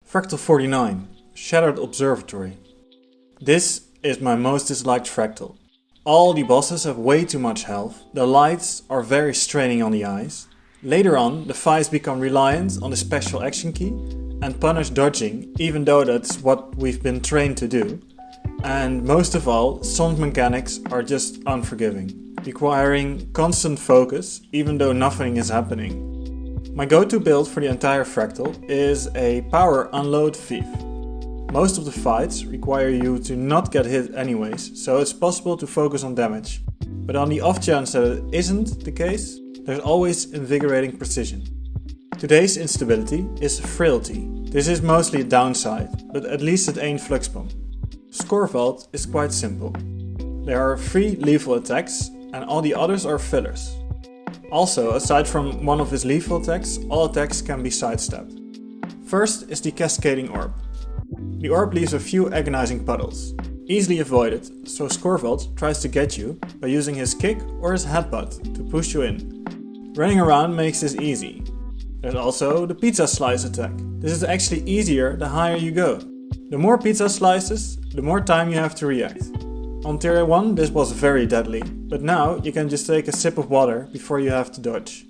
Fractal 49, Shattered Observatory. This is my most disliked fractal. All the bosses have way too much health, the lights are very straining on the eyes. Later on, the fights become reliant on the special action key and punish dodging, even though that's what we've been trained to do. And most of all, some mechanics are just unforgiving, requiring constant focus even though nothing is happening. My go-to build for the entire fractal is a power unload thief. Most of the fights require you to not get hit anyways, so it's possible to focus on damage. But on the off chance that it isn't the case, there's always invigorating precision. Today's instability is frailty. This is mostly a downside, but at least it ain't flux bomb. Skorvald is quite simple. There are 3 lethal attacks and all the others are fillers. Also, aside from one of his lethal attacks, all attacks can be sidestepped. First is the Cascading Orb. The orb leaves a few agonizing puddles, easily avoided, so Skorvald tries to get you by using his kick or his headbutt to push you in. Running around makes this easy. There's also the pizza slice attack. This is actually easier the higher you go. The more pizza slices, the more time you have to react. On tier 1 this was very deadly, but now you can just take a sip of water before you have to dodge.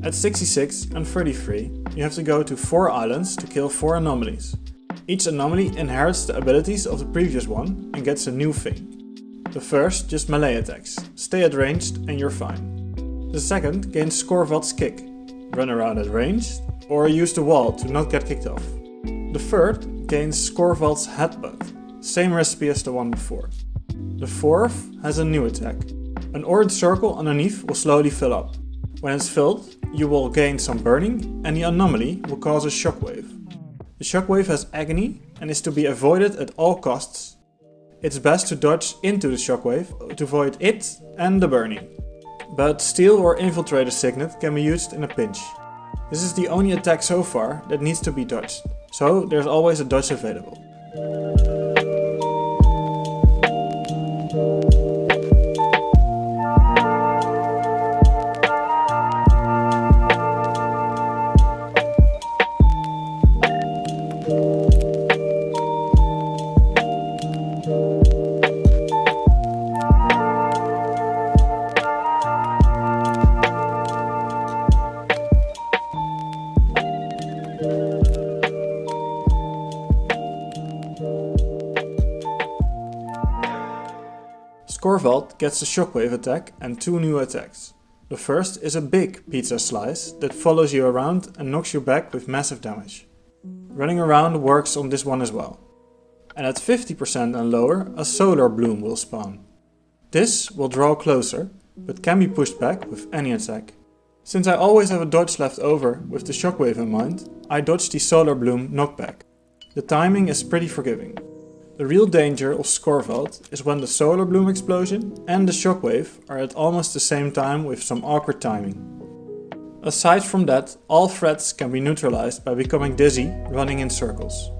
At 66 and 33 you have to go to 4 islands to kill 4 anomalies. Each anomaly inherits the abilities of the previous one and gets a new thing. The first just melee attacks, stay at ranged and you're fine. The second gains Skorvald's kick, run around at ranged or use the wall to not get kicked off. The third gains Skorvald's headbutt, same recipe as the one before. The fourth has a new attack. An orange circle underneath will slowly fill up. When it's filled, you will gain some burning and the anomaly will cause a shockwave. The shockwave has agony and is to be avoided at all costs. It's best to dodge into the shockwave to avoid it and the burning. But Steel or Infiltrator Signet can be used in a pinch. This is the only attack so far that needs to be dodged, so there's always a dodge available. Skorvald gets a shockwave attack and 2 new attacks. The first is a big pizza slice that follows you around and knocks you back with massive damage. Running around works on this one as well. And at 50% and lower, a solar bloom will spawn. This will draw closer, but can be pushed back with any attack. Since I always have a dodge left over with the shockwave in mind, I dodge the solar bloom knockback. The timing is pretty forgiving. The real danger of Skorvald is when the solar bloom explosion and the shockwave are at almost the same time with some awkward timing. Aside from that, all threats can be neutralized by becoming dizzy running in circles.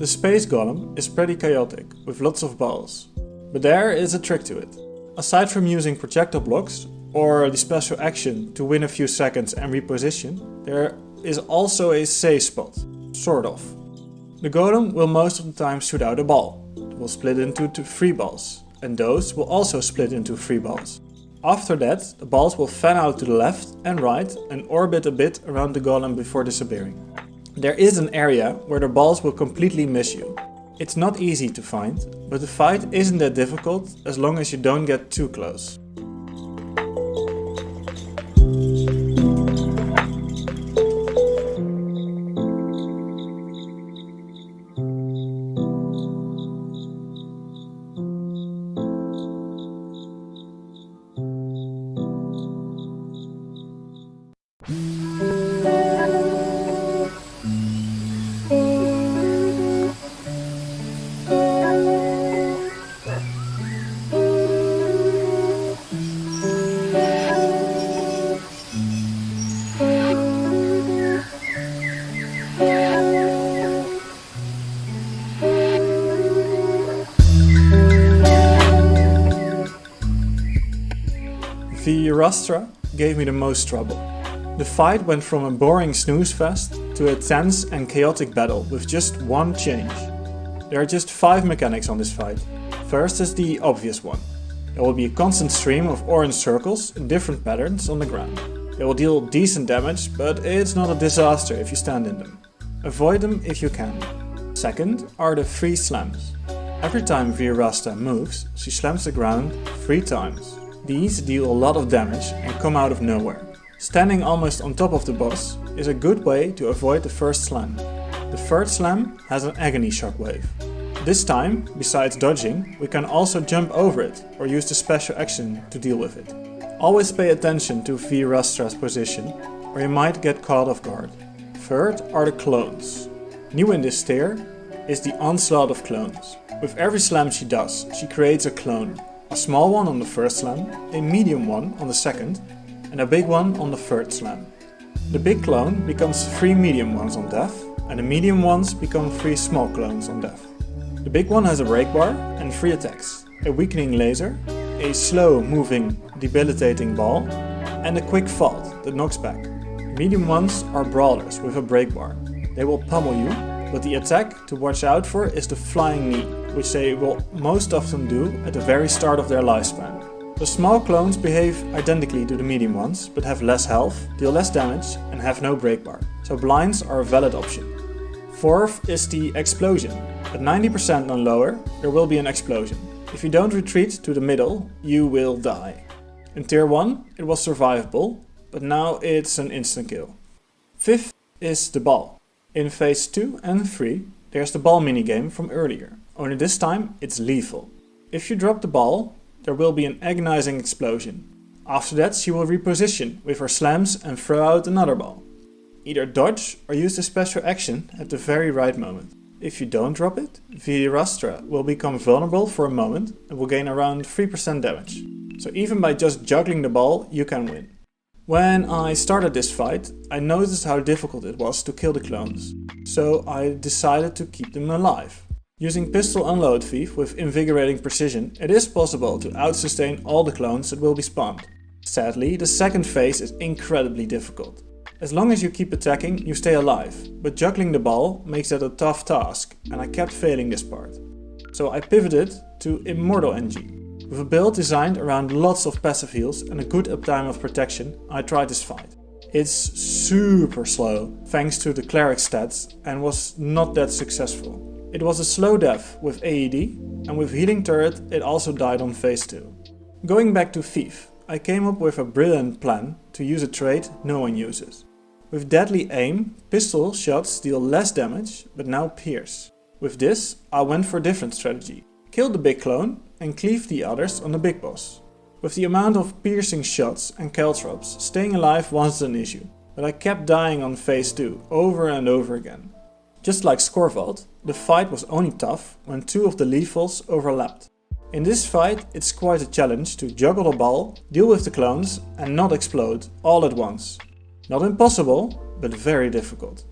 The space golem is pretty chaotic, with lots of balls. But there is a trick to it. Aside from using projectile blocks, or the special action to win a few seconds and reposition, there is also a safe spot, sort of. The golem will most of the time shoot out a ball. It will split into 3 balls, and those will also split into 3 balls. After that, the balls will fan out to the left and right and orbit a bit around the golem before disappearing. There is an area where the balls will completely miss you. It's not easy to find, but the fight isn't that difficult as long as you don't get too close. Viirastra gave me the most trouble. The fight went from a boring snooze fest to a tense and chaotic battle with just one change. There are just 5 mechanics on this fight. First is the obvious one. There will be a constant stream of orange circles in different patterns on the ground. They will deal decent damage, but it's not a disaster if you stand in them. Avoid them if you can. Second are the 3 slams. Every time Viirastra moves, she slams the ground 3 times. These deal a lot of damage and come out of nowhere. Standing almost on top of the boss is a good way to avoid the first slam. The third slam has an agony shockwave. This time, besides dodging, we can also jump over it or use the special action to deal with it. Always pay attention to Viirastra's position or you might get caught off guard. Third are the clones. New in this tier is the onslaught of clones. With every slam she does, she creates a clone. A small one on the first slam, a medium one on the second, and a big one on the third slam. The big clone becomes 3 medium ones on death, and the medium ones become 3 small clones on death. The big one has a break bar and 3 attacks, a weakening laser, a slow moving debilitating ball, and a quick fault that knocks back. Medium ones are brawlers with a break bar. They will pummel you, but the attack to watch out for is the flying knee, which they will most often do at the very start of their lifespan. The small clones behave identically to the medium ones, but have less health, deal less damage and have no break bar, so blinds are a valid option. Fourth is the explosion. At 90% and lower, there will be an explosion. If you don't retreat to the middle, you will die. In tier 1 it was survivable, but now it's an instant kill. Fifth is the ball. In phase 2 and 3, there's the ball minigame from earlier, only this time it's lethal. If you drop the ball, there will be an agonizing explosion. After that she will reposition with her slams and throw out another ball. Either dodge or use the special action at the very right moment. If you don't drop it, Viirastra will become vulnerable for a moment and will gain around 3% damage. So even by just juggling the ball, you can win. When I started this fight, I noticed how difficult it was to kill the clones, so I decided to keep them alive. Using pistol unload thief with invigorating precision, it is possible to outsustain all the clones that will be spawned. Sadly, the second phase is incredibly difficult. As long as you keep attacking, you stay alive, but juggling the ball makes that a tough task, and I kept failing this part. So I pivoted to Immortal Engi. With a build designed around lots of passive heals and a good uptime of protection, I tried this fight. It's super slow, thanks to the Cleric stats, and was not that successful. It was a slow death with AED, and with healing turret it also died on phase 2. Going back to Thief, I came up with a brilliant plan to use a trait no one uses. With Deadly Aim, pistol shots deal less damage, but now pierce. With this, I went for a different strategy. Kill the big clone and cleave the others on the big boss. With the amount of piercing shots and caltrops, staying alive wasn't an issue, but I kept dying on phase 2 over and over again. Just like Skorvald, the fight was only tough when 2 of the lethals overlapped. In this fight it's quite a challenge to juggle the ball, deal with the clones and not explode all at once. Not impossible, but very difficult.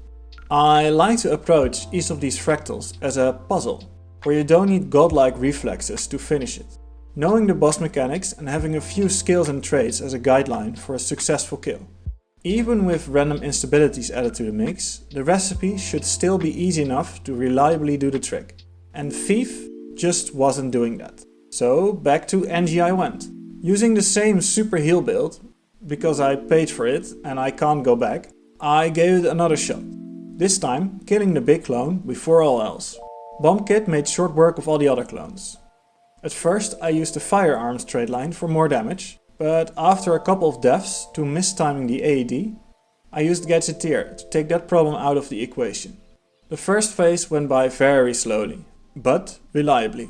I like to approach each of these fractals as a puzzle, where you don't need godlike reflexes to finish it. Knowing the boss mechanics and having a few skills and traits as a guideline for a successful kill. Even with random instabilities added to the mix, the recipe should still be easy enough to reliably do the trick. And Thief just wasn't doing that. So back to Engi I went. Using the same super heal build, because I paid for it and I can't go back, I gave it another shot. This time killing the big clone before all else. Bomb Kit made short work of all the other clones. At first I used the firearms trade line for more damage, but after a couple of deaths to mistiming the AED, I used Gadgeteer to take that problem out of the equation. The first phase went by very slowly, but reliably.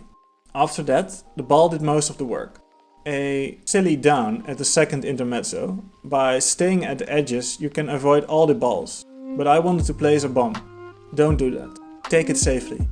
After that, the ball did most of the work. A silly down at the second intermezzo. By staying at the edges you can avoid all the balls, but I wanted to place a bomb. Don't do that. Take it safely.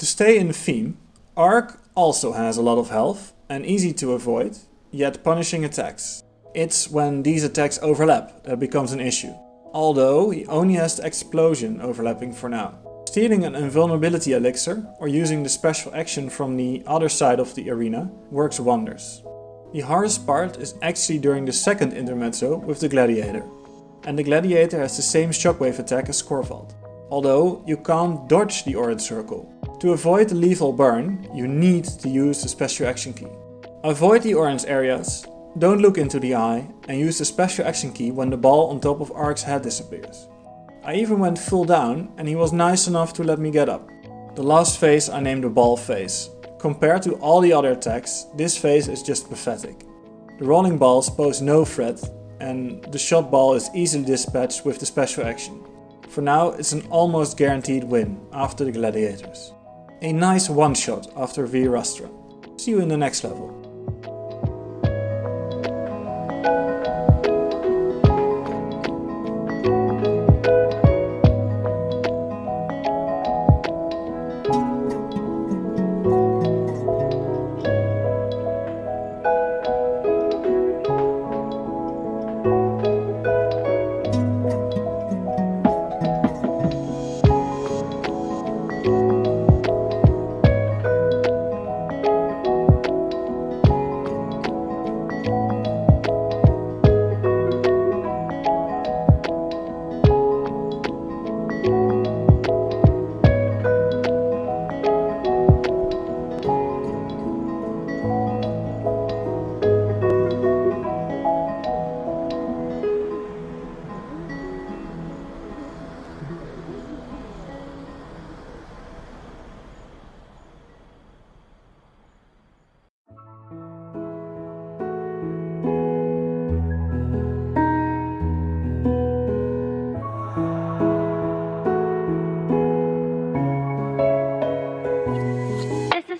To stay in the theme, Arkk also has a lot of health and easy to avoid, yet punishing attacks. It's when these attacks overlap that becomes an issue, although he only has the explosion overlapping for now. Stealing an invulnerability elixir or using the special action from the other side of the arena works wonders. The hardest part is actually during the second intermezzo with the gladiator. And the gladiator has the same shockwave attack as Skorvald, although you can't dodge the orange circle. To avoid the lethal burn, you need to use the special action key. Avoid the orange areas, don't look into the eye, and use the special action key when the ball on top of Ark's head disappears. I even went full down and he was nice enough to let me get up. The last phase I named the ball phase. Compared to all the other attacks, this phase is just pathetic. The rolling balls pose no threat and the shot ball is easily dispatched with the special action. For now, it's an almost guaranteed win after the gladiators. A nice one-shot after Viirastra. See you in the next level.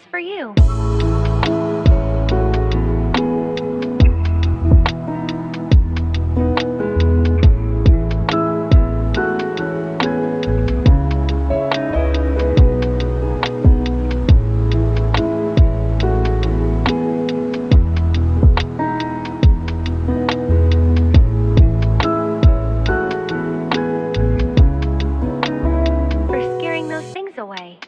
For you. For scaring those things away.